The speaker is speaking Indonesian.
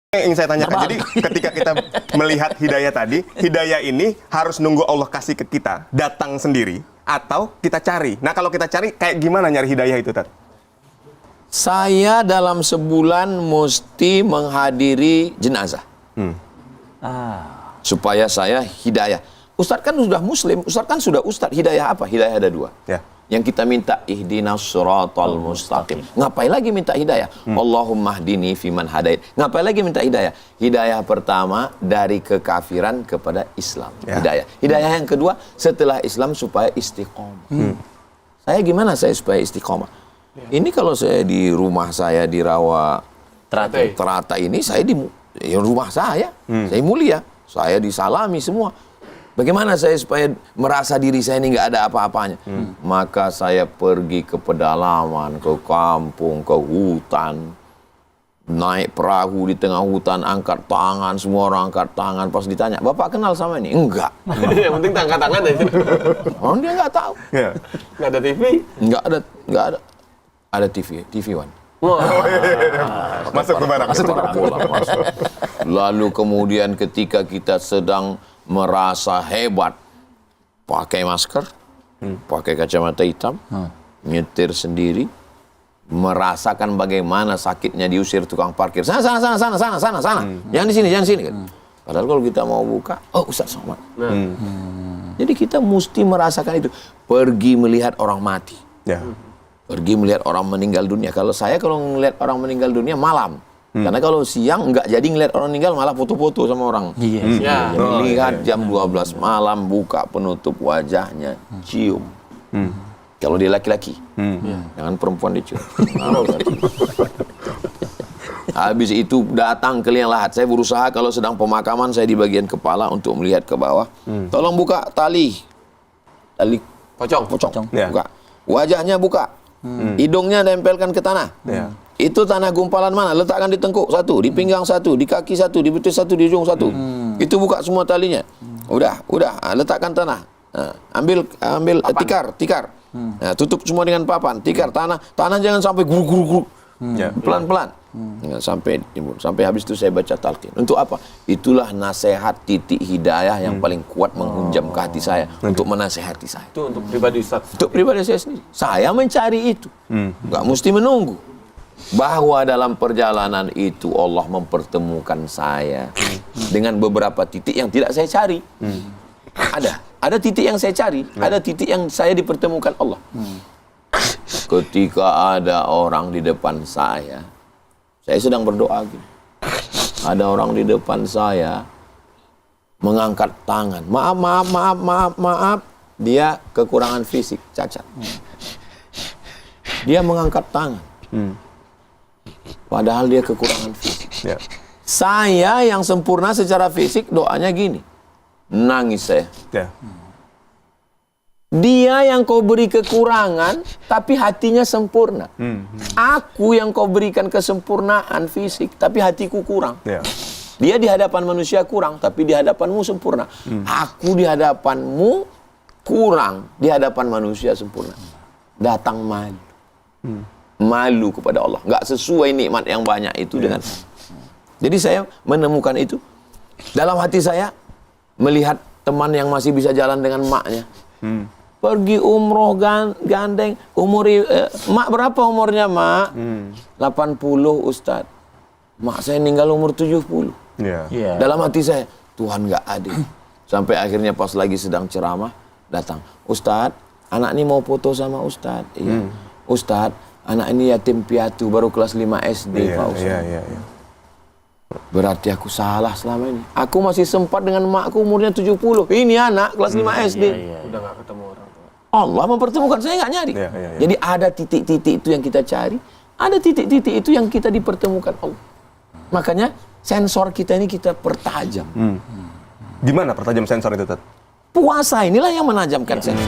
Yang ingin saya tanyakan, jadi ketika kita melihat hidayah tadi, hidayah ini harus nunggu Allah kasih ke kita, datang sendiri, atau kita cari. Nah kalau kita cari, kayak gimana nyari hidayah itu, Tat? Saya dalam sebulan mesti menghadiri jenazah. Supaya saya hidayah. Ustadz kan sudah muslim, Ustadz kan sudah ustadz. Hidayah apa? Hidayah ada dua. Ya. Yang kita minta ihdinas siratal mustaqim. Ngapain lagi minta hidayah? Allahumma hdini fiman hadait. Ngapain lagi minta hidayah? Hidayah pertama dari kekafiran kepada Islam. Ya. Hidayah. Hidayah yang kedua setelah Islam supaya istiqomah. Saya gimana saya supaya istiqomah? Ini kalau saya di rumah saya di Rawa Terata ini, saya di rumah saya mulia, saya disalami semua. Bagaimana saya supaya merasa diri saya ini nggak ada apa-apanya? Maka saya pergi ke pedalaman, ke kampung, ke hutan, naik perahu di tengah hutan, angkat tangan, semua orang angkat tangan. Pas ditanya, Bapak kenal sama ini? Enggak. Yang penting angkat tangan aja. Orang dia nggak tahu. Ya. Nggak ada TV. Nggak ada. Ada TV One. Masuk ke barang. Masuk. Lalu kemudian ketika kita sedang merasa hebat, pakai masker, pakai kacamata hitam, nyetir sendiri, merasakan bagaimana sakitnya diusir tukang parkir. Sana. Jangan di sini kan. Padahal kalau kita mau buka, oh Ustaz Somad. Jadi kita mesti merasakan itu. Pergi melihat orang mati. Ya. Pergi melihat orang meninggal dunia. Kalau melihat orang meninggal dunia malam. Karena kalau siang nggak jadi ngeliat orang meninggal, malah foto-foto sama orang. Lihat jam 12 malam, buka penutup wajahnya, cium. Kalau dia laki-laki, jangan perempuan dicium. Habis itu datang ke liang lahat. Saya berusaha kalau sedang pemakaman, saya di bagian kepala untuk melihat ke bawah. Tolong buka tali pocong. Ya. Buka. Wajahnya buka. Hidungnya nempelkan ke tanah. Ya. Itu tanah gumpalan mana? Letakkan di tengkuk satu, di pinggang satu, di kaki satu, di betis satu, di ujung satu. Itu buka semua talinya. Udah, letakkan tanah. Ambil tikar. Tutup semua dengan papan, tikar tanah jangan sampai guruk. Ya. Pelan-pelan. Sampai habis itu saya baca talqin. Untuk apa? Itulah nasihat titik hidayah yang paling kuat menghunjam ke hati saya untuk menasehati saya. Itu untuk pribadi Ustaz. Untuk pribadi saya sendiri. Saya mencari itu. Nggak mesti menunggu. Bahwa dalam perjalanan itu Allah mempertemukan saya dengan beberapa titik yang tidak saya cari. Ada titik yang saya cari, ada titik yang saya dipertemukan Allah. Ketika ada orang di depan saya sedang berdoa gitu. Ada orang di depan saya mengangkat tangan. Maaf. Dia kekurangan fisik, cacat. Dia mengangkat tangan. Padahal dia kekurangan fisik. Ya. Saya yang sempurna secara fisik, doanya gini. Nangis saya. Ya. Dia yang kau beri kekurangan, tapi hatinya sempurna. Aku yang kau berikan kesempurnaan fisik, tapi hatiku kurang. Ya. Dia di hadapan manusia kurang, tapi di hadapanmu sempurna. Aku di hadapanmu kurang, di hadapan manusia sempurna. Datang malu. Malu kepada Allah. Nggak sesuai nikmat yang banyak itu dengan. Jadi saya menemukan itu. Dalam hati saya, melihat teman yang masih bisa jalan dengan maknya. Pergi umroh gandeng. Mak berapa umurnya, Mak? 80, Ustadz. Mak saya meninggal umur 70. Ya. Dalam hati saya, Tuhan nggak adil. Sampai akhirnya pas lagi sedang ceramah, datang. Ustadz, anak ini mau foto sama Ustadz. Iya. Ustadz, anak ini yatim piatu, baru kelas 5 SD, Pak Ustadz. Iya. Berarti aku salah selama ini. Aku masih sempat dengan makku umurnya 70. Ini anak kelas 5 SD. Udah nggak ketemu orang tua. Allah mempertemukan, saya nggak nyari. Iya. Jadi ada titik-titik itu yang kita cari, ada titik-titik itu yang kita dipertemukan Allah. Makanya sensor kita ini kita pertajam. Gimana pertajam sensor itu, Tat? Puasa inilah yang menajamkan sensor.